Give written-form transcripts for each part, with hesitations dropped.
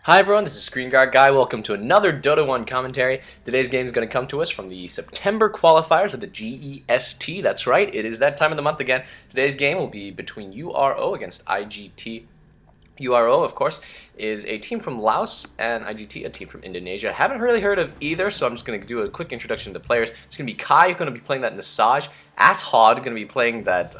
Hi everyone, this is ScreenguardGuy. Welcome to another Dota 1 commentary. Today's game is going to come to us from the September qualifiers of the GEST. That's right, it is that time of the month again. Today's game will be between URO against IGT. URO, of course, is a team from Laos, and IGT, a team from Indonesia. Haven't really heard of either, so I'm just going to do a quick introduction to the players. It's going to be Kai, who's going to be playing that Nasaj. Ashod, going to be playing that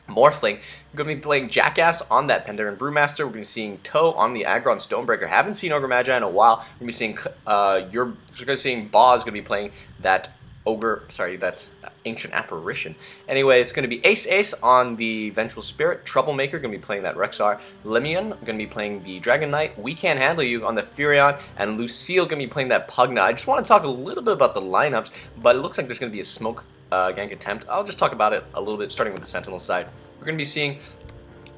Morphling. We're going to be playing Jackass on that Pandaren Brewmaster. We're going to be seeing Toe on the Aggron Stonebreaker. Haven't seen Ogre Magi in a while. We're going to be seeing Boz going to be playing that that Ancient Apparition. Anyway, it's going to be Ace on the Vengeful Spirit. Troublemaker going to be playing that Rexar. Lemion going to be playing the Dragon Knight. We Can't Handle You on the Furion. And Lucille going to be playing that Pugna. I just want to talk a little bit about the lineups, but it looks like there's going to be a smoke gank attempt. I'll just talk about it a little bit, starting with the Sentinel side. We're going to be seeing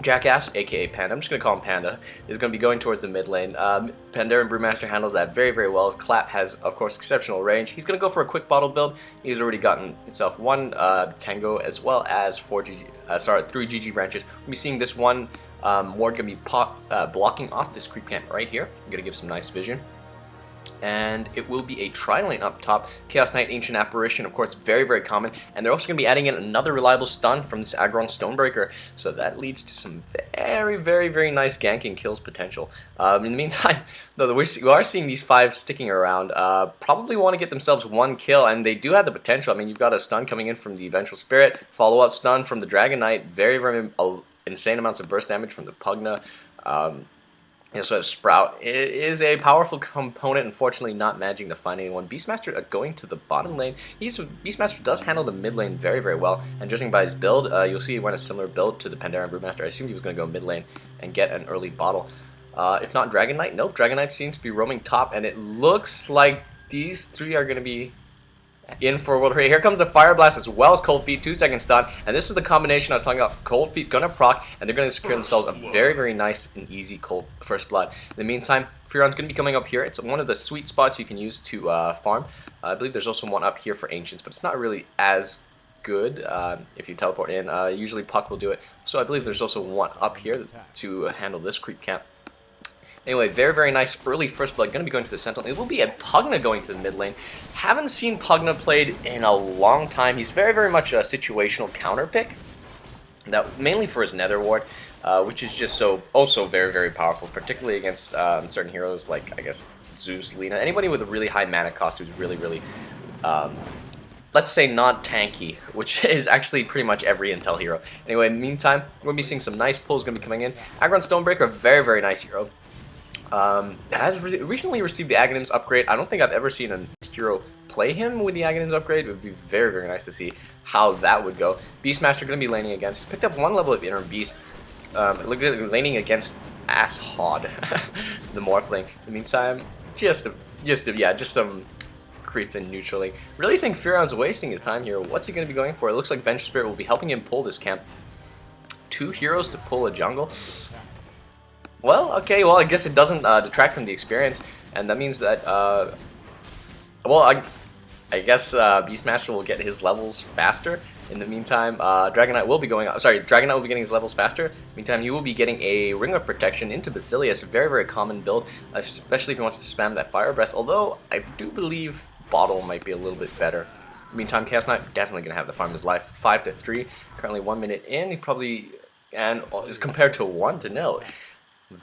Jackass, aka Panda, I'm just going to call him Panda, is going to be going towards the mid lane. Pandaren Brewmaster handles that very, very well. His Clap has, of course, exceptional range. He's going to go for a quick bottle build. He's already gotten himself one Tango as well as 3 GG branches. We're going to be seeing this one ward going to be blocking off this creep camp right here. I'm going to give some nice vision. And it will be a tri-lane up top. Chaos Knight, Ancient Apparition, of course, very, very common. And they're also going to be adding in another reliable stun from this Aggron Stonebreaker. So that leads to some very, very, very nice ganking kills potential. In the meantime, though, we are seeing these 5 sticking around. Probably want to get themselves one kill, and they do have the potential. I mean, you've got a stun coming in from the Vengeful Spirit, follow-up stun from the Dragon Knight, very, very insane amounts of burst damage from the Pugna. You also have Sprout. It is a powerful component, unfortunately not managing to find anyone. Beastmaster going to the bottom lane. Beastmaster does handle the mid lane very, very well, and judging by his build, you'll see he went a similar build to the Pandaren Brewmaster. I assumed he was going to go mid lane and get an early bottle. If not Dragon Knight, nope, Dragon Knight seems to be roaming top, and it looks like these 3 are going to be in for a world rate. Here comes the Fire Blast as well as Cold Feet, 2-second stun, and this is the combination I was talking about. Cold Feet gonna proc, and they're gonna secure themselves a very, very nice and easy cold first blood. In the meantime, Furion's gonna be coming up here. It's one of the sweet spots you can use to farm. I believe there's also one up here for Ancients, but it's not really as good if you teleport in. Usually Puck will do it, so I believe there's also one up here to handle this creep camp. Anyway, very, very nice early first blood. Going to be going to the Sentinel. It will be a Pugna going to the mid lane. Haven't seen Pugna played in a long time. He's very, very much a situational counter pick. That mainly for his Nether Ward, which is just also very, very powerful, particularly against certain heroes like, I guess, Zeus, Lina. Anybody with a really high mana cost who's really, really, let's say, not tanky, which is actually pretty much every Intel hero. Anyway, meantime, we're going to be seeing some nice pulls going to be coming in. Aggron Stonebreaker, very, very nice hero. Has recently received the Aghanims upgrade. I don't think I've ever seen a hero play him with the Aghanims upgrade. It would be very, very nice to see how that would go. Beastmaster going to be laning against. He's picked up 1 level of Inner Beast. Look at laning against Ashod, the Morphling. In the meantime, just some creep in neutrally. Really think Furion's wasting his time here. What's he going to be going for? It looks like Vengeful Spirit will be helping him pull this camp. 2 heroes to pull a jungle. Well, okay, well, I guess it doesn't detract from the experience, and that means that, I guess Beastmaster will get his levels faster. In the meantime, Dragon Knight will be getting his levels faster. Meantime, you will be getting a Ring of Protection into Basilius, very, very common build, especially if he wants to spam that Fire Breath, although I do believe Bottle might be a little bit better. Meantime, Chaos Knight definitely going to have the farm of his life, 5-3, currently 1 minute in, he probably, and is compared to 1-0.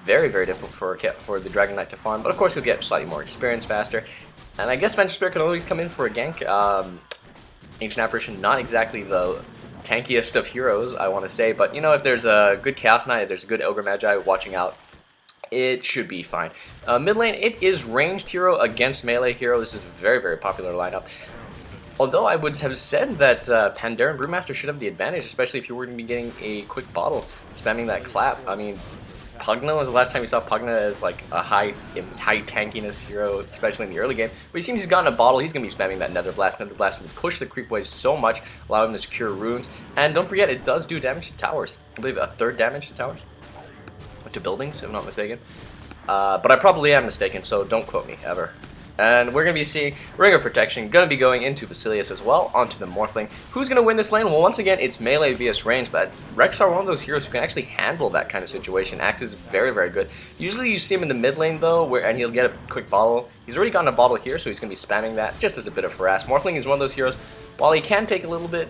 Very, very difficult for the Dragon Knight to farm, but of course he'll get slightly more experience faster. And I guess Vengeful Spirit can always come in for a gank. Ancient Apparition, not exactly the tankiest of heroes, I want to say, but you know, if there's a good Chaos Knight, if there's a good Ogre Magi watching out, it should be fine. Mid lane, it is ranged hero against melee hero. This is a very, very popular lineup. Although I would have said that Pandaren Brewmaster should have the advantage, especially if you were going to be getting a quick bottle, spamming that clap. I mean, Pugna was the last time we saw Pugna as like a high tankiness hero, especially in the early game. But he seems he's gotten a bottle. He's going to be spamming that Nether Blast. Nether Blast will push the creep wave so much, allow him to secure runes. And don't forget, it does do damage to towers. I believe a 3rd damage to towers. To buildings, if I'm not mistaken. But I probably am mistaken, so don't quote me, ever. And we're going to be seeing Ring of Protection, going to be going into Basilius as well, onto the Morphling. Who's going to win this lane? Well, once again, it's melee vs range, but Rexar, one of those heroes who can actually handle that kind of situation. Axe is very, very good. Usually you see him in the mid lane, though, and he'll get a quick bottle. He's already gotten a bottle here, so he's going to be spamming that just as a bit of harass. Morphling is one of those heroes, while he can take a little bit,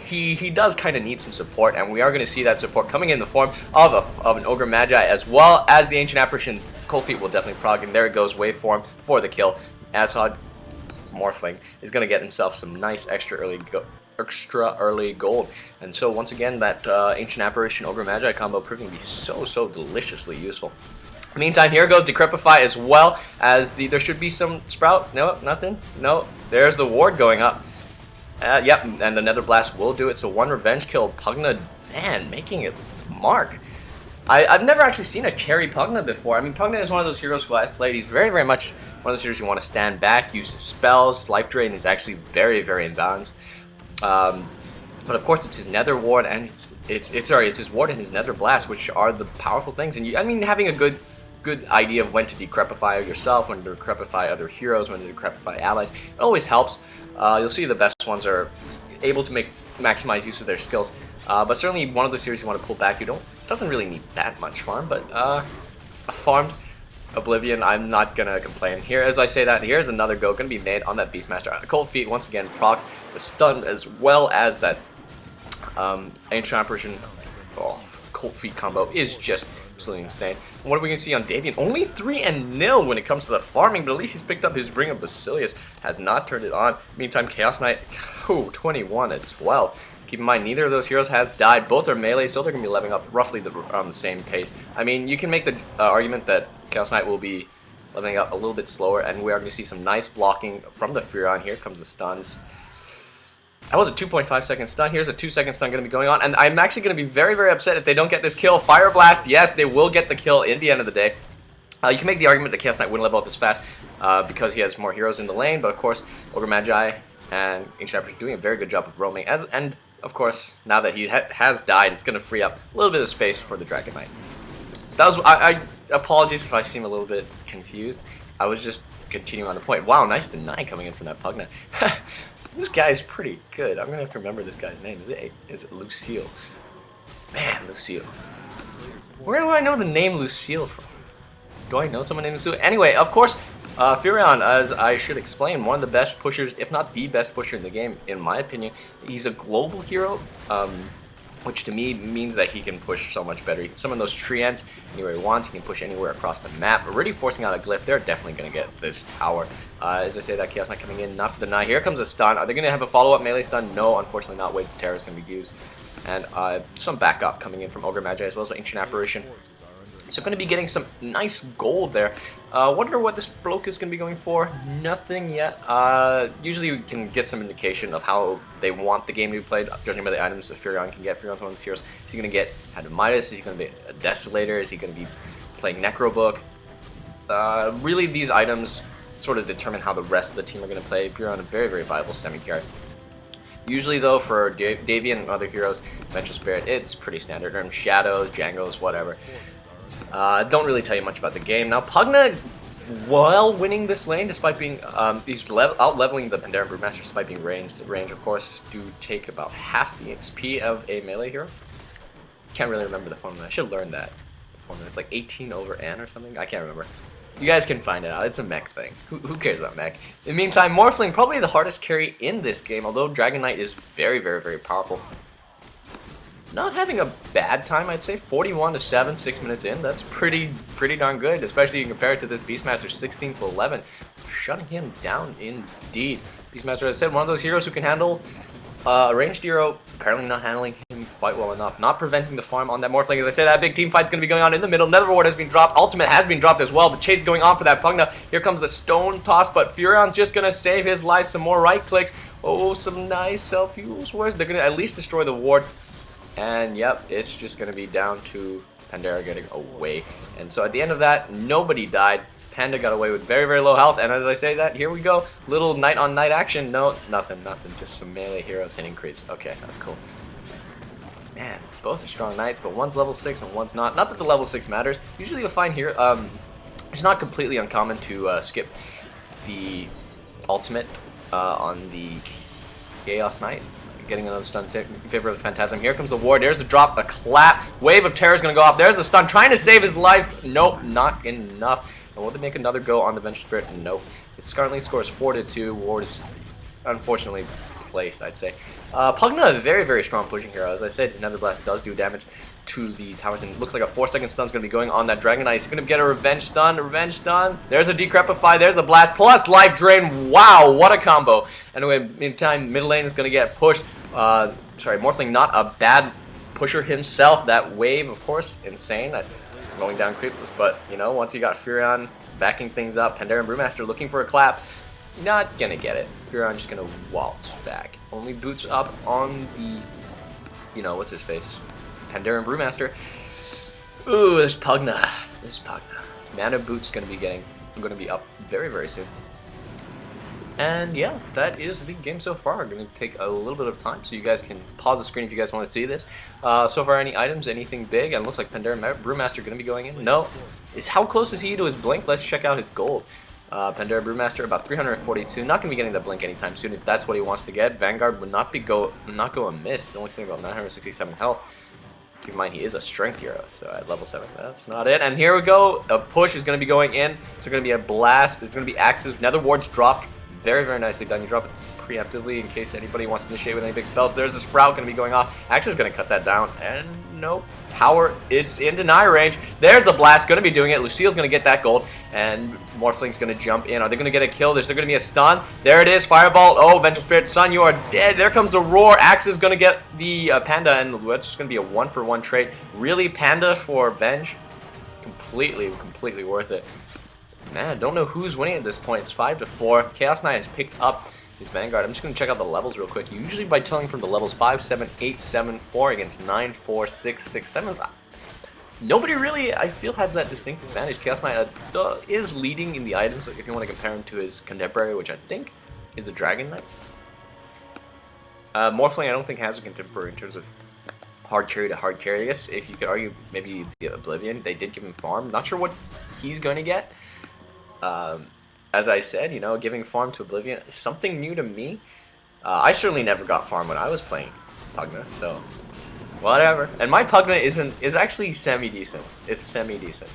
he does kind of need some support, and we are going to see that support coming in the form of an Ogre Magi, as well as the Ancient Apparition. Cold Feet will definitely proc, and there it goes, waveform for the kill. Ashod Morphling is going to get himself some nice extra early gold. And so once again, that Ancient Apparition Ogre Magi combo proving to be so deliciously useful. Meantime, here goes Decrepify, as well as there should be some Sprout. No, nothing. No, there's the ward going up. Yep, and the Nether Blast will do it. So one revenge kill. Pugna, man, making it mark. I've never actually seen a carry Pugna before. I mean, Pugna is one of those heroes who I've played. He's very much one of those heroes you want to stand back, use his spells. Life Drain is actually very imbalanced. But of course, it's his Nether Ward and it's his Ward and his Nether Blast, which are the powerful things. And I mean, having a good idea of when to decrepify yourself, when to decrepify other heroes, when to decrepify allies, it always helps. You'll see the best ones are able to maximize use of their skills. But certainly one of the series you want to pull back, doesn't really need that much farm, but a farmed Oblivion, I'm not gonna complain. Here, as I say that, here's another go gonna be made on that Beastmaster. Cold Feet once again procs the stun, as well as that Ancient Apparition. Oh, Cold Feet combo is just absolutely insane. And what are we gonna see on Davian? Only 3-0 when it comes to the farming, but at least he's picked up his Ring of Basilius, has not turned it on. Meantime, Chaos Knight, 21-12. Keep in mind, neither of those heroes has died. Both are melee, so they're going to be leveling up roughly around the same pace. I mean, you can make the argument that Chaos Knight will be leveling up a little bit slower, and we are going to see some nice blocking from the Furion. Here comes the stuns. That was a 2.5 second stun. Here's a 2-second stun going to be going on, and I'm actually going to be very upset if they don't get this kill. Fire Blast, yes, they will get the kill in the end of the day. You can make the argument that Chaos Knight wouldn't level up as fast because he has more heroes in the lane, but of course, Ogre Magi and Ancient Apparition doing a very good job of roaming, and of course, now that he has died, it's going to free up a little bit of space for the Dragon Knight. That was, I apologies if I seem a little bit confused. I was just continuing on the point. Wow, nice deny coming in from that Pugna. This guy is pretty good. I'm going to have to remember this guy's name. Is it Lucille? Man, Lucille. Where do I know the name Lucille from? Do I know someone named Lucille? Anyway, of course, Furion, as I should explain, one of the best pushers, if not the best pusher in the game, in my opinion. He's a global hero, which to me means that he can push so much better. He can summon those treants anywhere he wants. He can push anywhere across the map. Already forcing out a glyph, they're definitely going to get this tower. As I say, that Chaos Knight coming in, not for the deny. Here comes a stun. Are they going to have a follow-up melee stun? No, unfortunately not. Wave of Terror is going to be used. And some backup coming in from Ogre Magi, as well as Ancient Apparition. So going to be getting some nice gold there. Wonder what this bloke is going to be going for. Nothing yet. Usually we can get some indication of how they want the game to be played, judging by the items that Furion can get. Furion's one of the heroes. Is he going to get Hand of Midas? Is he going to be a Desolator? Is he going to be playing Necrobook? Really, these items sort of determine how the rest of the team are going to play. Furion, a very viable semi-carry. Usually, though, for Davian and other heroes, Vengeful Spirit, it's pretty standard. Shadows, Jangos, whatever. Don't really tell you much about the game. Now, Pugna, while winning this lane, despite being, he's out-leveling the Pandaren Brewmaster despite being ranged. Range, of course, do take about half the XP of a melee hero. Can't really remember the formula. I should learn that formula. It's like 18 over N or something. I can't remember. You guys can find it out. It's a mech thing. Who cares about mech? In the meantime, Morphling, probably the hardest carry in this game, although Dragon Knight is very powerful. Not having a bad time, I'd say. 41-7, 6 minutes in. That's pretty darn good, especially you compare it to this Beastmaster 16-11. Shutting him down indeed. Beastmaster, as I said, one of those heroes who can handle a ranged hero, apparently not handling him quite well enough. Not preventing the farm on that Morphling. As I said, that big team fight's going to be going on in the middle. Nether Ward has been dropped. Ultimate has been dropped as well. The chase is going on for that Pugna. Here comes the Stone Toss, but Furion's just going to save his life. Some more right clicks. Oh, some nice self-use words. They're going to at least destroy the ward. And yep, it's just going to be down to Pandaren getting away. And so at the end of that, nobody died. Panda got away with very low health. And as I say that, here we go. Little knight-on-knight action. No, nothing. Just some melee heroes hitting creeps. Okay, that's cool. Man, both are strong knights, but one's level 6 and one's not. Not that the level 6 matters. Usually you'll find here It's not completely uncommon to skip the ultimate on the Chaos Knight. Getting another stun in favor of the Phantasm. Here comes the ward. There's the drop. A clap. Wave of terror is going to go off. There's the stun. Trying to save his life. Nope, not enough. And will they make another go on the Vengeful Spirit? Nope. It currently scores 4-2. Ward is unfortunately placed, I'd say. Pugna, a very, very strong pushing hero. As I said, his Nether Blast does do damage to the towers, and it looks like a 4-second stun is going to be going on that Dragon Knight. He's going to get a revenge stun. There's a Decrepify. There's the blast plus life drain. Wow, what a combo. Anyway, meantime, middle lane is going to get pushed. Sorry, Morphling, not a bad pusher himself. That wave, of course, insane. Going down creepless, but you know, once you got Furion backing things up, Pandaren Brewmaster looking for a clap. Not gonna get it. Furion just gonna waltz back. Only boots up on the, you know, what's his face? Pandaren Brewmaster. Ooh, this Pugna. Mana Boot's gonna be up very, very soon. And yeah, that is the game so far. Going to take a little bit of time, so you guys can pause the screen if you guys want to see this. So far, any items, anything big? And it looks like Pandaren Brewmaster going to be going in. No. How close is he to his blink? Let's check out his gold. Pandaren Brewmaster about 342. Not going to be getting the blink anytime soon if that's what he wants to get. Vanguard would not go amiss. He's only sitting about 967 health. Keep in mind, he is a strength hero, so at level 7, that's not it. And here we go. A push is going to be going in. It's going to be a blast. It's going to be axes. Nether wards dropped. Very, very nicely done. You drop it preemptively in case anybody wants to initiate with any big spells. There's a Sprout going to be going off. Actually, going to cut that down. And nope. Tower, it's in deny range. There's the blast. Going to be doing it. Lucille's going to get that gold. And Morphling's going to jump in. Are they going to get a kill? There's going to be a stun. There it is. Fireball. Oh, Vengeful Spirit. Son, you are dead. There comes the roar. Axe is going to get the Panda. And it's just going to be a 1-for-1 trade. Really, Panda for Venge? Completely worth it. Man, don't know who's winning at this point. It's 5-4. Chaos Knight has picked up his Vanguard. I'm just going to check out the levels real quick. Usually by telling from the levels 5, 7, 8, 7, 4 against 9, 4, 6, 6, 7. Nobody really, I feel, has that distinct advantage. Chaos Knight is leading in the items, if you want to compare him to his contemporary, which I think is a Dragon Knight. Morphling, I don't think has a contemporary in terms of hard carry to hard carry. I guess if you could argue maybe the Oblivion, they did give him farm. Not sure what he's going to get. As I said, you know, giving farm to Oblivion is something new to me. I certainly never got farm when I was playing Pugna, so whatever. And my Pugna is actually semi-decent. It's semi-decent.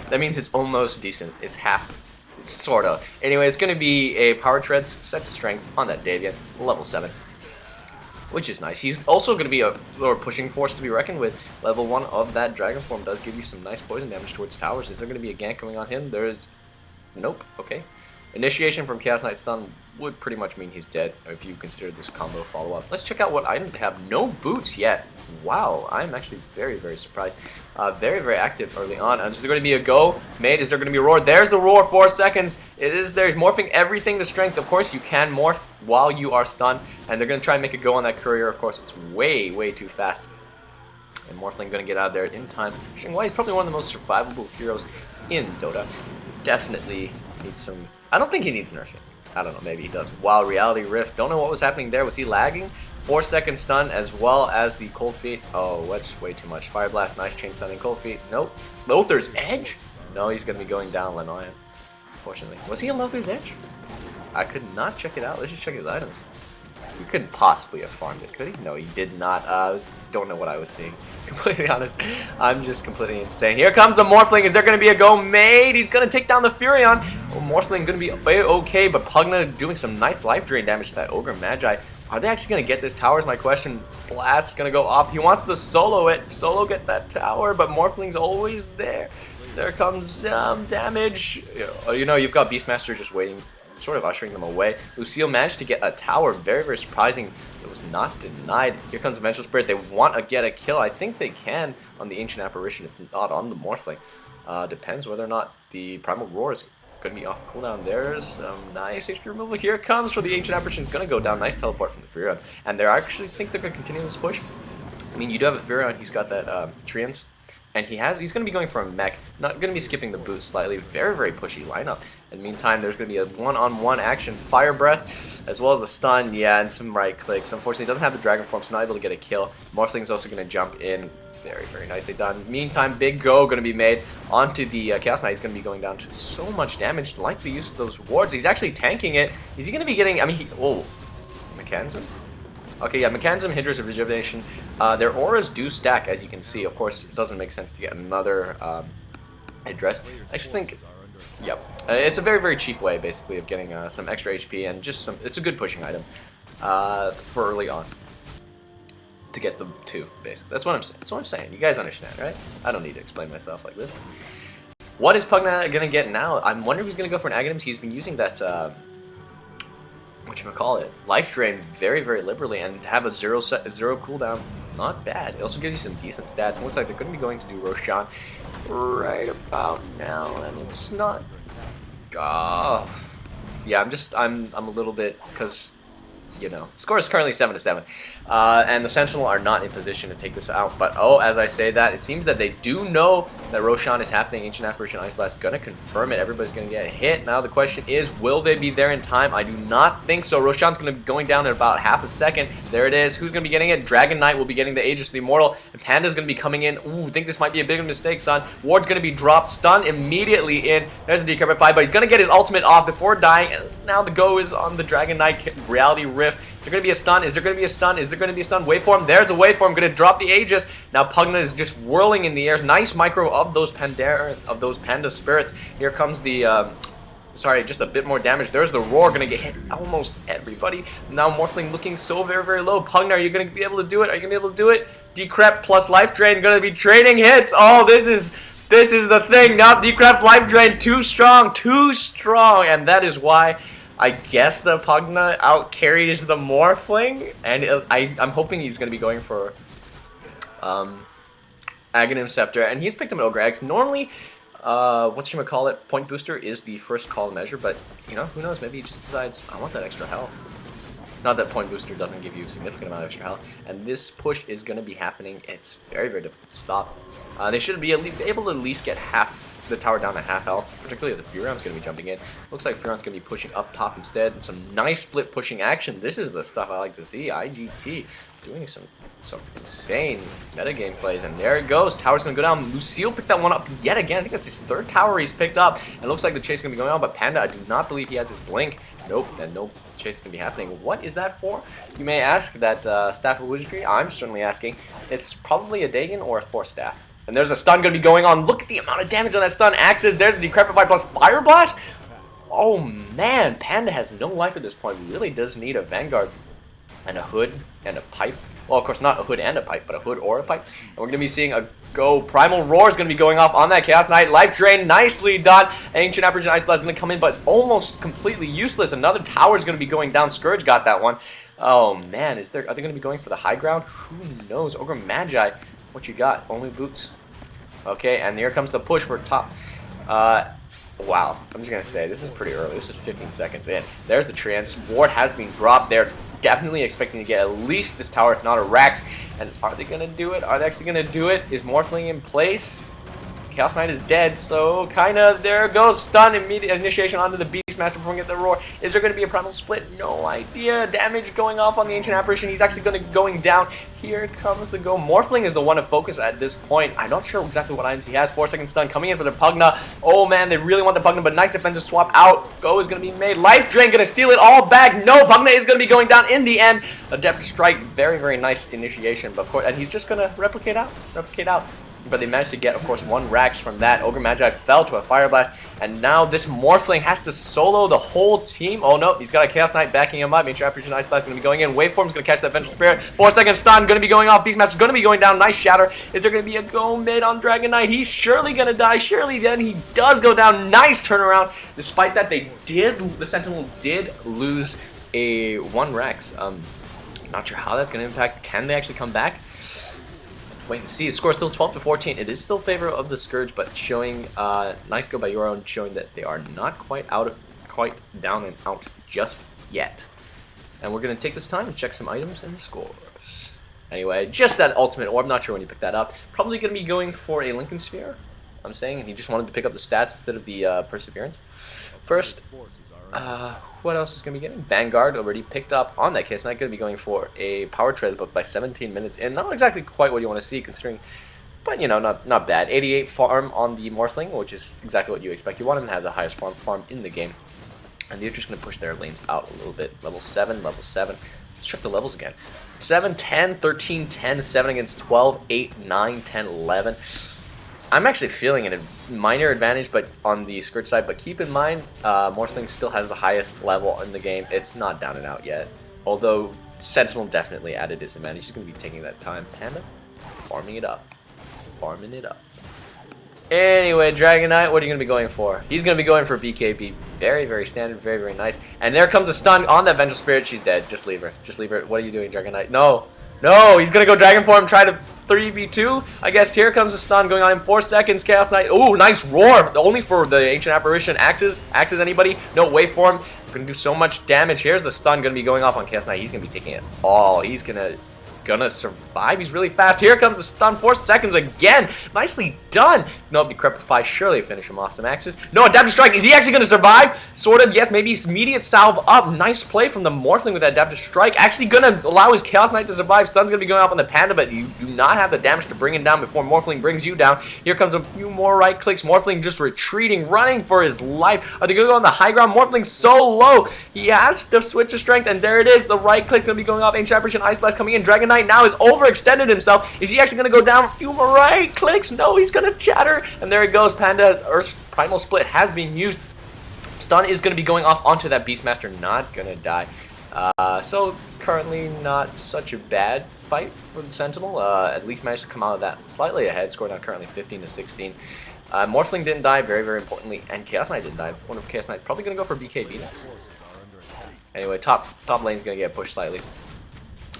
That means it's almost decent. It's half. It's sort of. Anyway, it's going to be a Power Treads set to Strength on that Davian, level 7. Which is nice. He's also going to be a pushing force to be reckoned with. Level 1 of that Dragon Form does give you some nice poison damage towards towers. Is there going to be a gank coming on him? There's... Nope. Okay. Initiation from Chaos Knight Stun would pretty much mean he's dead if you consider this combo follow-up. Let's check out what items they have. No boots yet. Wow. I'm actually very, very surprised. Very, very active early on. Is there going to be a go made? Is there going to be a roar? There's the roar. 4 seconds. It is there. He's morphing everything to strength. Of course, you can morph while you are stunned. And they're going to try and make a go on that courier. Of course, it's way, way too fast. And Morphling going to get out of there in time. Why he's probably one of the most survivable heroes in Dota. Definitely needs some... I don't think he needs nerfing. I don't know, maybe he does. Wow, Reality Rift. Don't know what was happening there. Was he lagging? 4-second stun as well as the Cold Feet. Oh, that's way too much. Fire Blast, nice chain stunning. Cold Feet. Nope. Lothar's Edge? No, he's going to be going down Lenoyan. Unfortunately. Was he a Lothar's Edge? I could not check it out. Let's just check his items. He couldn't possibly have farmed it, could he? No, he did not. Don't know what I was seeing. Completely honest. I'm just completely insane. Here comes the Morphling. Is there going to be a go made? He's going to take down the Furion. Oh, Morphling going to be okay, but Pugna doing some nice life drain damage to that Ogre Magi. Are they actually going to get this tower is my question. Blast is going to go off. He wants to solo it. Solo get that tower, but Morphling's always there. There comes damage. You know, you've got Beastmaster just waiting, sort of ushering them away. Lucille managed to get a tower. Very, very surprising. It was not denied. Here comes the Vengeful Spirit. They want to get a kill. I think they can on the Ancient Apparition, if not on the Morphling. Depends whether or not the Primal Roar is going to be off the cooldown. There's nice HP removal. Here it comes for the Ancient Apparition. It's going to go down. Nice teleport from the Furion. And they actually think they're going to continue this push. I mean, you do have a Furion. He's got that Treants. And he's going to be going for a mech, not going to be skipping the boost slightly. Very, very pushy lineup. In the meantime, there's going to be a one-on-one action, Fire Breath, as well as the stun, yeah, and some right clicks. Unfortunately, he doesn't have the Dragon Form, so not able to get a kill. Morphling's also going to jump in. Very, very nicely done. Meantime, big go going to be made onto the Chaos Knight. He's going to be going down to so much damage. Like the use of those wards. He's actually tanking it. Is he going to be getting... I mean, oh, Mechanism? Okay, yeah, Mechanism, Hydras, and Rejuvenation. Their auras do stack, as you can see. Of course, it doesn't make sense to get another Hydras. I just think... Yep. It's a very, very cheap way, basically, of getting some extra HP and just some... It's a good pushing item for early on. To get the two, basically. That's what I'm saying. That's what I'm saying. You guys understand, right? I don't need to explain myself like this. What is Pugna gonna get now? I'm wondering if he's gonna go for an Aghanim. He's been using that whatchamacallit, life drain very, very liberally and have a zero cooldown. Not bad. It also gives you some decent stats. It looks like they're gonna be going to do Roshan right about now, and it's not. Yeah, I'm a little bit because. You know, score is currently 7-7, and the Sentinel are not in position to take this out. But oh, as I say that, it seems that they do know that Roshan is happening. Ancient Apparition Ice Blast gonna confirm it. Everybody's gonna get hit. Now the question is, will they be there in time? I do not think so. Roshan's gonna be going down in about half a second. There it is. Who's gonna be getting it? Dragon Knight will be getting the Aegis of the Immortal, and Panda's gonna be coming in. Ooh, think this might be a big mistake, son. Ward's gonna be dropped, stunned immediately in. There's the Decrepit 5, but he's gonna get his ultimate off before dying. And now the go is on the Dragon Knight Reality Rift. Is there going to be a stun? Is there going to be a stun? Is there going to be a stun? Waveform. There's a waveform. Going to drop the Aegis. Now Pugna is just whirling in the air. Nice micro of those Panda spirits. Here comes the sorry, just a bit more damage. There's the roar. Going to get hit almost everybody. Now Morphling looking so very, very low. Pugna, are you going to be able to do it? Are you going to be able to do it? Decrep plus life drain. Going to be trading hits. Oh, this is the thing. Now Decrep life drain too strong, and that is why. I guess the Pugna out carries the Morphling, and I'm hoping he's going to be going for Aghanim Scepter, and he's picked up an Ogre Axe. Normally, point booster is the first call measure, but, you know, who knows, maybe he just decides, I want that extra health. Not that point booster doesn't give you a significant amount of extra health, and this push is going to be happening. It's very, very difficult to stop. They should be able to at least get the tower down to half health, particularly if the Furon's going to be jumping in. Looks like Furon's going to be pushing up top instead, and some nice split pushing action. This is the stuff I like to see. IGT doing some insane metagame plays, and there it goes. Tower's going to go down. Lucille picked that one up yet again. I think that's his third tower he's picked up, and it looks like the chase is going to be going on, but Panda, I do not believe he has his blink. Nope, and no chase is going to be happening. What is that for? You may ask that Staff of Wizardry. I'm certainly asking. It's probably a Dagon or a Force Staff. And there's a stun going to be going on. Look at the amount of damage on that stun. Axes. There's the Decrepify plus Fire Blast. Oh, man. Panda has no life at this point. Really does need a Vanguard and a Hood and a Pipe. Well, of course, not a Hood and a Pipe, but a Hood or a Pipe. And we're going to be seeing a go. Primal Roar is going to be going off on that Chaos Knight. Life Drain, nicely done. Ancient Apparition Ice Blast is going to come in, but almost completely useless. Another tower is going to be going down. Scourge got that one. Oh, man. Are they going to be going for the high ground? Who knows? Ogre Magi. What you got? Only boots. Okay, and here comes the push for top. Wow. I'm just going to say, this is pretty early. This is 15 seconds in. There's the trance. Ward has been dropped. They're definitely expecting to get at least this tower, if not a Rax. And are they going to do it? Are they actually going to do it? Is Morphling in place? Chaos Knight is dead, so kind of there goes stun, immediate initiation onto the Beastmaster before we get the roar. Is there going to be a primal split? No idea. Damage going off on the Ancient Apparition. He's actually going down. Here comes the go. Morphling is the one to focus at this point. I'm not sure exactly what items he has. 4-second stun coming in for the Pugna. Oh man, they really want the Pugna, but nice defensive swap out. Go is going to be made. Life Drain going to steal it all back. No, Pugna is going to be going down in the end. Adept Strike, very, very nice initiation, but of course, and he's just going to replicate out. But they managed to get, of course, one Rax from that. Ogre Magi fell to a Fire Blast, and now this Morphling has to solo the whole team. Oh no, he's got a Chaos Knight backing him up. Make sure Apparition Ice Blast is going to be going in. Waveform's going to catch that Vengeful Spirit. 4-second stun, going to be going off. Beastmaster's going to be going down. Nice shatter. Is there going to be a go mid on Dragon Knight? He's surely going to die. Surely then he does go down. Nice turnaround. Despite that, the Sentinel did lose a 1 Rax. Not sure how that's going to impact. Can they actually come back? Wait and see. The score is still 12-14. It is still favor of the Scourge, but showing nice go by URO, showing that they are not quite down and out just yet. And we're gonna take this time and check some items and scores. Anyway, just that ultimate orb. Not sure when he picked that up. Probably gonna be going for a Lincoln Sphere. I'm saying, and he just wanted to pick up the stats instead of the Perseverance. First, what else is going to be getting? Vanguard already picked up on that case. Not going to be going for a Power Tread, but by 17 minutes in. Not exactly quite what you want to see, considering But, you know, not bad. 88 farm on the Morphling, which is exactly what you expect. You want him to have the highest farm in the game. And they're just going to push their lanes out a little bit. Level 7, level 7. Let's check the levels again. 7, 10, 13, 10, 7 against 12, 8, 9, 10, 11. I'm actually feeling a minor advantage but on the Scourge side, but keep in mind, Morphling still has the highest level in the game. It's not down and out yet. Although Sentinel definitely added disadvantage. He's going to be taking that time. Panda, farming it up. Farming it up. Anyway, Dragon Knight, what are you going to be going for? He's going to be going for BKB. Very, very standard. Very, very nice. And there comes a stun on that Vengeful Spirit. She's dead. Just leave her. Just leave her. What are you doing, Dragon Knight? No. No, he's going to go Dragon Form, try to 3v2. I guess here comes a stun going on in 4 seconds. Chaos Knight. Ooh, nice roar. Only for the Ancient Apparition. Axes anybody? No, waveform. Going to do so much damage. Here's the stun going to be going off on Chaos Knight. He's going to be taking it all. He's gonna survive. He's really fast. Here comes the stun. 4 seconds again. Nicely done. No, Decrepify. Surely finish him off some axes. No, Adaptive Strike. Is he actually going to survive? Sort of. Yes, maybe immediate salve up. Nice play from the Morphling with that Adaptive Strike. Actually going to allow his Chaos Knight to survive. Stun's going to be going off on the Panda, but you do not have the damage to bring him down before Morphling brings you down. Here comes a few more right clicks. Morphling just retreating, running for his life. Are they going to go on the high ground? Morphling's so low. He has to switch to strength, and there it is. The right click's going to be going off. Ancient Apparition, Ice Blast coming in. Dragon Knight now is overextended himself. Is he actually going to go down? A few more right clicks. No, he's going to shatter. And there it goes. Panda's Earth's Primal Split has been used. Stun is going to be going off onto that Beastmaster. Not going to die. So currently not such a bad fight for the Sentinel. At least managed to come out of that slightly ahead. Scored out currently 15 to 16. Morphling didn't die, very, very importantly. And Chaos Knight didn't die. One of Chaos Knight probably going to go for BKB next. Anyway, top lane's going to get pushed slightly.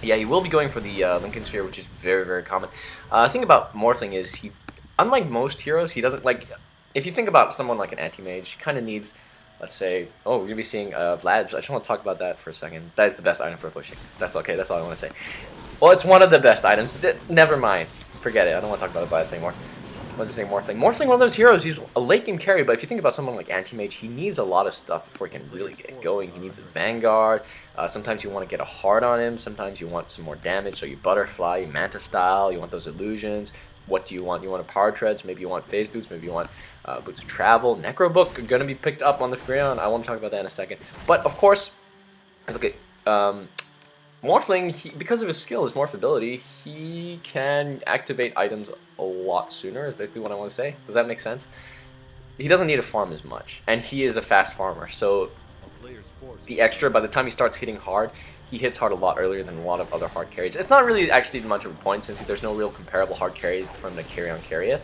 Yeah, he will be going for the Lincoln Sphere, which is very, very common. The thing about Morphling is he, unlike most heroes, he doesn't, like, if you think about someone like an anti-mage, he kind of needs, let's say, oh, we're going to be seeing Vlad's. I just want to talk about that for a second. That is the best item for pushing. That's okay, that's all I want to say. Well, it's one of the best items. Never mind. Forget it. I don't want to talk about Vlad's anymore. Let's just say Morphling. Morphling, one of those heroes, he's a late game carry, but if you think about someone like Anti-Mage, he needs a lot of stuff before he can really get going. He needs a Vanguard. Sometimes you want to get a hard on him. Sometimes you want some more damage, so you Butterfly, you Manta Style, you want those illusions. What do you want? You want a Power Treads, maybe you want Phase Boots, maybe you want Boots of Travel. Necro Book are going to be picked up on the Freon. I want to talk about that in a second. But, of course, look at... Morphling, because of his skill, his morph ability, he can activate items a lot sooner, is basically what I want to say. Does that make sense? He doesn't need to farm as much, and he is a fast farmer, so the extra, by the time he starts hitting hard, he hits hard a lot earlier than a lot of other hard carries. It's not really actually much of a point, since there's no real comparable hard carry from the carry on Carryeth,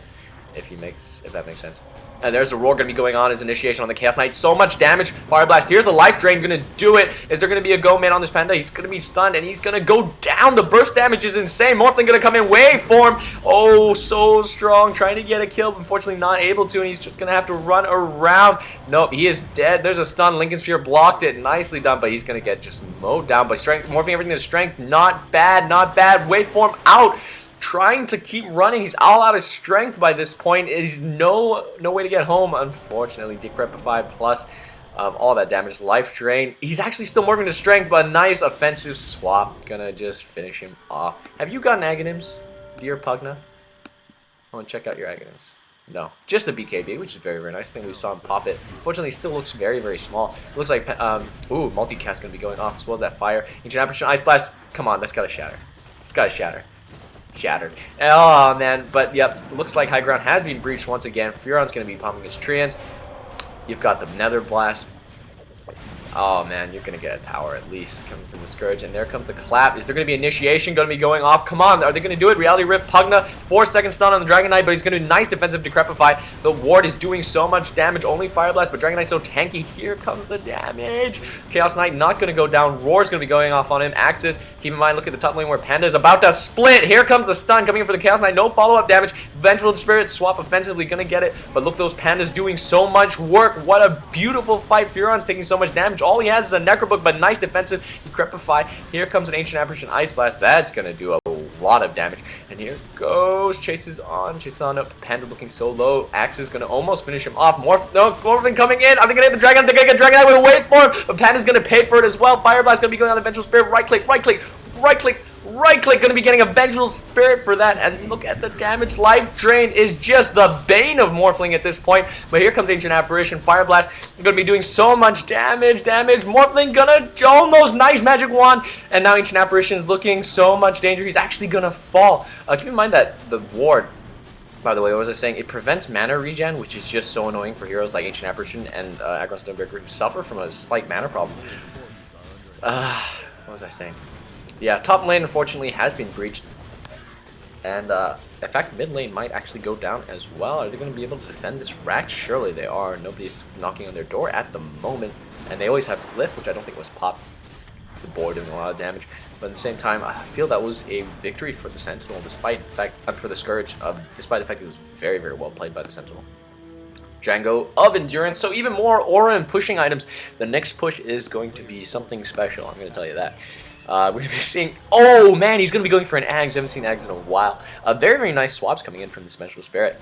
if that makes sense. And there's the roar going to be going on as initiation on the Chaos Knight. So much damage. Fire Blast. Here's the life drain going to do it. Is there going to be a go man on this Panda? He's going to be stunned and he's going to go down. The burst damage is insane. Morphling going to come in waveform. Oh, so strong. Trying to get a kill, but unfortunately not able to. And he's just going to have to run around. Nope, he is dead. There's a stun. Lincoln Sphere blocked it. Nicely done, but he's going to get just mowed down by strength. Morphing everything to strength. Not bad, not bad. Waveform out. Trying to keep running. He's all out of strength by this point. Is no way to get home, unfortunately. Decrepify plus all that damage. Life drain. He's actually still morphing to strength, but a nice offensive swap. Gonna just finish him off. Have you gotten Aghanims, dear Pugna? I want to check out your Aghanims. No, just the BKB, which is very, very nice. I think we saw him pop it. Unfortunately, it still looks very, very small. It looks like, ooh, multicast gonna be going off as well as that fire. Ancient Apparition, Ice Blast. Come on, that's gotta shatter. It's gotta shatter. Shattered. Oh, man. But, yep, looks like high ground has been breached once again. Furon's going to be pumping his Treants. You've got the Nether Blast. Oh, man, you're going to get a tower at least coming from the Scourge. And there comes the clap. Is there going to be initiation going to be going off? Come on. Are they going to do it? Reality Rip, Pugna. 4-second stun on the Dragon Knight, but he's going to do nice defensive Decrepify. The ward is doing so much damage. Only Fire Blast, but Dragon Knight's so tanky. Here comes the damage. Chaos Knight not going to go down. Roar's going to be going off on him. Axis. Keep in mind, look at the top lane where Panda is about to split. Here comes the stun coming in for the Chaos Knight. No follow-up damage. Vengeful Spirit swap offensively. Going to get it. But look, those Pandas doing so much work. What a beautiful fight. Furon's taking so much damage. All he has is a Necro Book, but nice defensive. Decrepify. Here comes an Ancient Apparition Ice Blast. That's going to do a lot of damage. And here goes. Chases on up. Panda looking so low. Axe is going to almost finish him off. Morphling coming in. Are they going to hit the Dragon? They're going to get Dragon Knight with a waveform. But Panda's going to pay for it as well. Fire Blast going to be going on the Vengeful Spirit. Right click, right click, right click. Right click, going to be getting a Vengeful Spirit for that, and look at the damage. Life Drain is just the bane of Morphling at this point, but here comes Ancient Apparition. Fire Blast, going to be doing so much damage. Morphling going to almost nice Magic Wand, and now Ancient Apparition is looking so much danger. He's actually going to fall. Keep in mind that the ward, by the way, what was I saying? It prevents mana regen, which is just so annoying for heroes like Ancient Apparition and Aggron Stonebreaker who suffer from a slight mana problem. What was I saying? Yeah, top lane unfortunately has been breached, and in fact mid lane might actually go down as well. Are they going to be able to defend this rack? Surely they are. Nobody's knocking on their door at the moment, and they always have Glyph, which I don't think was popped. The board doing a lot of damage, but at the same time, I feel that was a victory for the Sentinel, despite the fact for the Scourge, despite the fact it was very, very well played by the Sentinel. Django of Endurance, so even more aura and pushing items. The next push is going to be something special, I'm going to tell you that. We're going to be seeing, oh man, he's going to be going for an Ags. We haven't seen Ags in a while. Very, very nice swaps coming in from this Vengeful Spirit.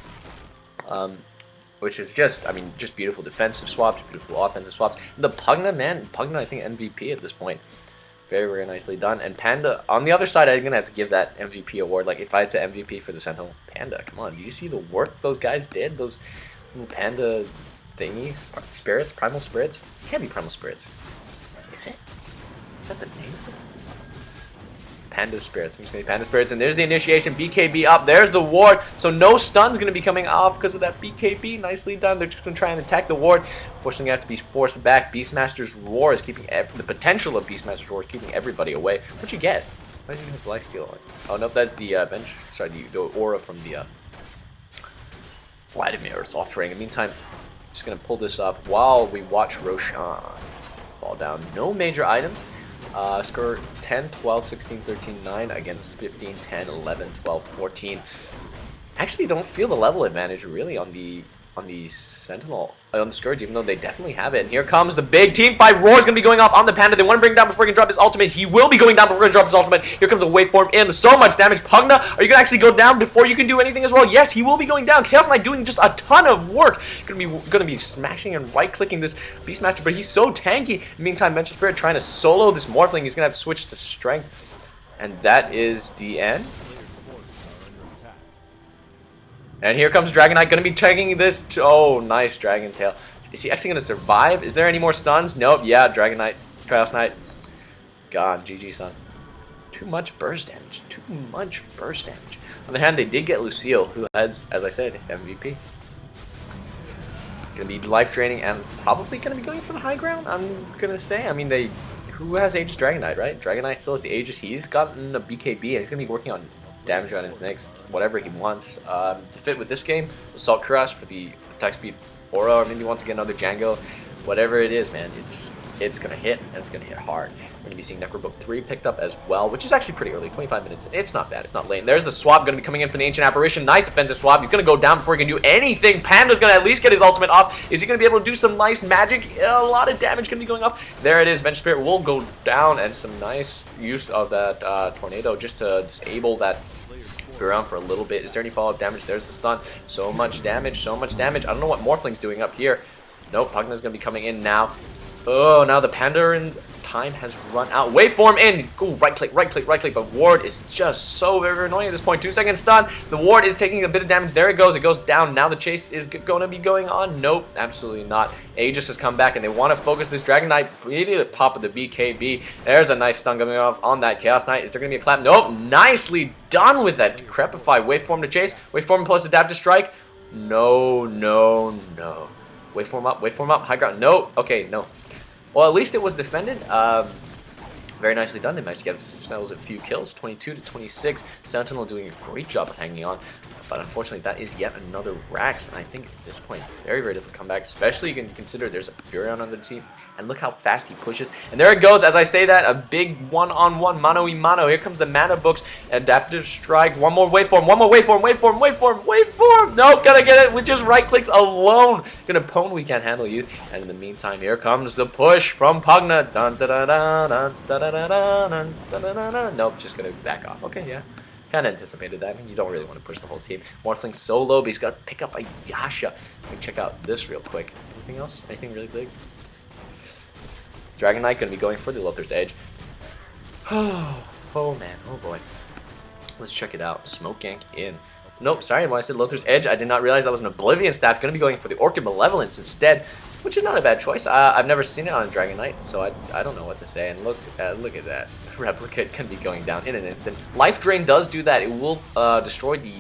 Which is just, I mean, just beautiful defensive swaps, beautiful offensive swaps. The Pugna, man, Pugna I think MVP at this point. Very, very nicely done. And Panda, on the other side, I'm going to have to give that MVP award. Like, if I had to MVP for the Sentinel, Panda, come on. Do you see the work those guys did? Those Panda thingies? Spirits? Primal Spirits? It can't be Primal Spirits. Is it? Is that the name of it? Panda Spirits. I'm just going to Panda Spirits. And there's the initiation. BKB up. There's the ward. So no stun's going to be coming off because of that BKB. Nicely done. They're just going to try and attack the ward. Unfortunately, have to be forced back. Beastmaster's Roar is keeping the potential of Beastmaster's Roar is keeping everybody away. What'd you get? Why did you have Lifesteal on? Oh, no, that's the bench. Sorry, the aura from the Vladimir's offering. In the meantime, I'm just going to pull this up while we watch Roshan fall down. No major items. Score 10, 12, 16, 13, 9 against 15, 10, 11, 12, 14. Actually don't feel the level advantage really on the Sentinel, on the Scourge, even though they definitely have it. And here comes the big team fight. Roar's going to be going off on the Panda. They want to bring him down before he can drop his ultimate. He will be going down before he can drop his ultimate. Here comes the waveform in. So much damage. Pugna, are you going to actually go down before you can do anything as well? Yes, he will be going down. Chaos Knight doing just a ton of work. Going to be smashing and right-clicking this Beastmaster, but he's so tanky. In the meantime, Vengeful Spirit trying to solo this Morphling. He's going to have to switch to Strength. And that is the end. And here comes Dragon Knight, going to be checking this. Oh, nice Dragon Tail. Is he actually going to survive? Is there any more stuns? Nope. Yeah, Dragon Knight, Chaos Knight, gone. GG, son. Too much burst damage. Too much burst damage. On the other hand, they did get Lucille, who has, as I said, MVP. Going to be life draining and probably going to be going for the high ground, I'm going to say. I mean, who has Aegis Dragon Knight, right? Dragon Knight still has the Aegis. He's gotten a BKB, and he's going to be working on damage on his next whatever he wants. To fit with this game, Assault Crush for the attack speed aura, or maybe he wants to get another Django. Whatever it is, man, it's gonna hit, and it's gonna hit hard. We're gonna be seeing Necrobook 3 picked up as well, which is actually pretty early, 25 minutes. It's not bad, it's not late. There's the swap gonna be coming in for the Ancient Apparition. Nice offensive swap. He's gonna go down before he can do anything. Panda's gonna at least get his ultimate off. Is he gonna be able to do some nice magic? A lot of damage gonna be going off. There it is. Vengeful Spirit will go down, and some nice use of that tornado just to disable that around for a little bit. Is there any follow-up damage? There's the stun. So much damage, so much damage. I don't know what Morphling's doing up here. Nope, Pugna's gonna be coming in now. Oh, now the Panda in time has run out. Waveform in. Go right click, right click, right click. But ward is just so very, very annoying at this point. 2-second stun. The ward is taking a bit of damage. There it goes. It goes down. Now the chase is going to be going on. Nope, absolutely not. Aegis has come back and they want to focus this Dragon Knight. Immediately pop of the BKB. There's a nice stun coming off on that Chaos Knight. Is there going to be a clap? Nope. Nicely done with that Decrepify. Waveform to chase. Waveform plus Adaptive Strike. No, no, no. Waveform up. High ground. No. Okay, no. Well, at least it was defended. Very nicely done. They managed to get themselves a few kills, 22 to 26. Sentinel doing a great job of hanging on. But unfortunately, that is yet another Rax. And I think at this point, very, very difficult comeback. Especially you can consider there's a Furion on the team. And look how fast he pushes. And there it goes. As I say that, a big one-on-one, mano-y-mano. Here comes the mana books. Adaptive Strike. One more waveform. One more waveform. Waveform. Nope. Gotta get it with just right clicks alone. Gonna pwn. We can't handle you. And in the meantime, here comes the push from Pugna. Dun, da, da, da, dun, da, da, da, da, dun, da, da, da, da. Nope. Just gonna back off. Okay, yeah. Kind of anticipated that. I mean, you don't really want to push the whole team. Morphling so low, but he's got to pick up a Yasha. Let me check out this real quick. Anything else? Anything really big? Dragon Knight going to be going for the Lothar's Edge. Oh man, oh boy. Let's check it out. Smoke gank in. Nope, sorry, when I said Lothar's Edge, I did not realize that was an Oblivion staff. Going to be going for the Orchid Malevolence instead, which is not a bad choice. I've never seen it on a Dragon Knight, so I don't know what to say. And look at that. Replicate can be going down in an instant. Life Drain does do that. It will destroy the,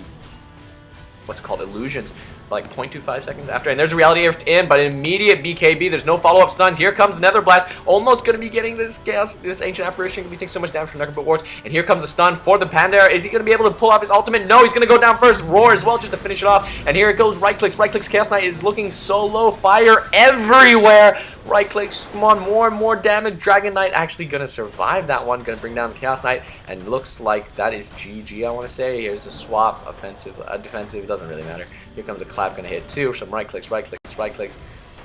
what's it called, illusions, like 0.25 seconds after. And there's a Reality Rift in, but an immediate BKB. There's no follow-up stuns. Here comes Nether Blast. Almost going to be getting this chaos, this Ancient Apparition. Going to be taking so much damage from Necroboot Wards. And here comes the stun for the Pandair. Is he going to be able to pull off his ultimate? No, he's going to go down first. Roar as well, just to finish it off. And here it goes. Right clicks. Right clicks. Chaos Knight is looking so low. Fire everywhere. Right clicks. Come on, more and more damage. Dragon Knight actually going to survive that one. Going to bring down the Chaos Knight. And looks like that is GG, I want to say. Here's a swap. Offensive, defensive. It doesn't really matter. Here comes a clap. Going to hit two. Some right clicks, right clicks, right clicks.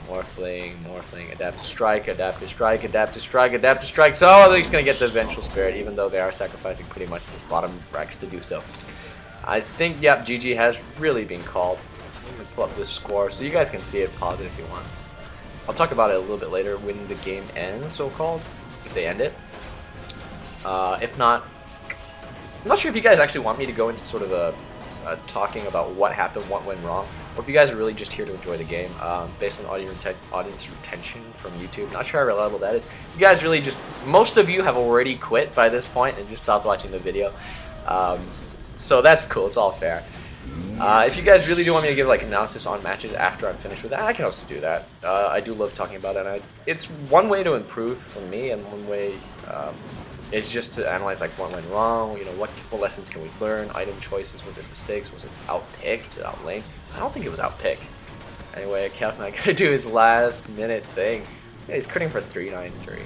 Morphling, morphling, adapt to strike, adapt to strike, adapt to strike, adapt to strike. So he's going to get the Vengeful Spirit, even though they are sacrificing pretty much this bottom racks to do so. I think, yep, GG has really been called. Let me pull up this score so you guys can see it. Pause it if you want. I'll talk about it a little bit later when the game ends, so-called, if they end it. If not, I'm not sure if you guys actually want me to go into sort of a talking about what happened, what went wrong, or if you guys are really just here to enjoy the game, based on audience retention from YouTube. Not sure how reliable that is. You guys really just, most of you have already quit by this point and just stopped watching the video. So that's cool, it's all fair. If you guys really do want me to give like analysis on matches after I'm finished with that, I can also do that. I do love talking about it, and it's one way to improve for me, and one way is just to analyze like what went wrong, you know, what lessons can we learn, item choices, was it mistakes, was it outpicked, was it outlane? I don't think it was outpick. Anyway, Chaos Knight gonna do his last minute thing. Yeah, he's critting for 393,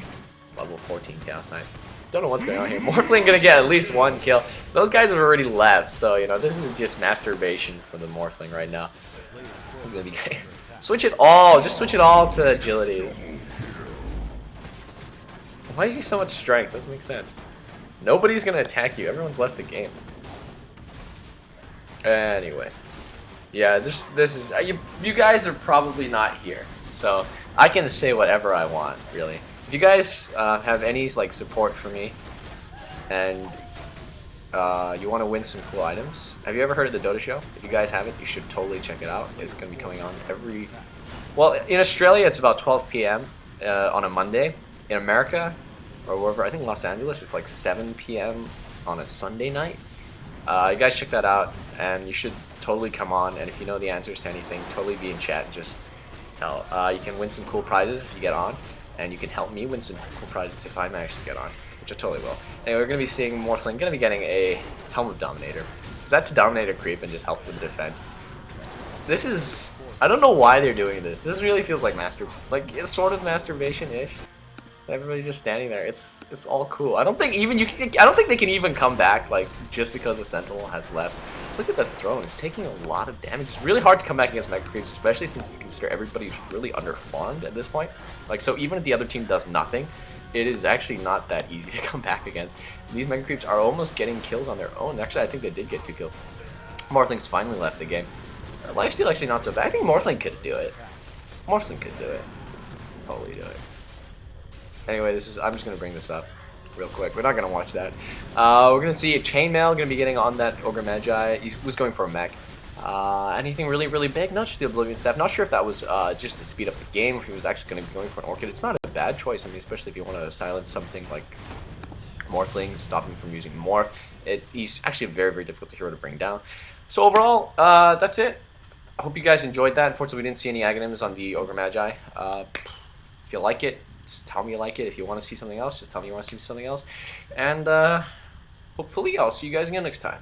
level 14 Chaos Knight. Don't know what's going on here. Morphling gonna get at least one kill. Those guys have already left, so you know this is just masturbation for the Morphling right now. I'm gonna be switch it all, just switch it all to agilities. Why is he so much strength? Doesn't make sense. Nobody's gonna attack you. Everyone's left the game. Anyway, yeah, this is you guys are probably not here, so I can say whatever I want, really. If you guys have any like support for me, and you want to win some cool items, have you ever heard of the DotA show? If you guys haven't, you should totally check it out. It's gonna be coming on every, well, in Australia it's about 12 p.m. On a Monday. In America, or wherever, I think Los Angeles, it's like 7 p.m. on a Sunday night. You guys check that out, and you should totally come on, and if you know the answers to anything, totally be in chat and just tell. You can win some cool prizes if you get on, and you can help me win some cool prizes if I manage to get on, which I totally will. Anyway, we're going to be seeing Morphling, going to be getting a Helm of Dominator. Is that to Dominator creep and just help with the defense? This is, I don't know why they're doing this. This really feels like it's sort of masturbation-ish. Everybody's just standing there. It's all cool. I don't think even I don't think they can even come back like just because the Sentinel has left. Look at the throne. It's taking a lot of damage. It's really hard to come back against Mega Creeps, especially since you consider everybody's really underfarmed at this point. Like, so even if the other team does nothing, it is actually not that easy to come back against. These Mega Creeps are almost getting kills on their own. Actually, I think they did get 2 kills. Morphling's finally left the game. Lifesteal actually not so bad. I think Morphling could do it. Morphling could do it. Totally do it. Anyway, I'm just going to bring this up real quick. We're not going to watch that. We're going to see a Chainmail going to be getting on that Ogre Magi. He was going for a mech. Anything really, really big? Not just the Oblivion Staff. Not sure if that was just to speed up the game, if he was actually going to be going for an Orchid. It's not a bad choice, I mean, especially if you want to silence something like Morphling, stop him from using Morph. He's actually a very, very difficult hero to bring down. So overall, that's it. I hope you guys enjoyed that. Unfortunately, we didn't see any Aghanims on the Ogre Magi. If you like it, just tell me you like it. If you want to see something else, just tell me you want to see something else. And hopefully I'll see you guys again next time.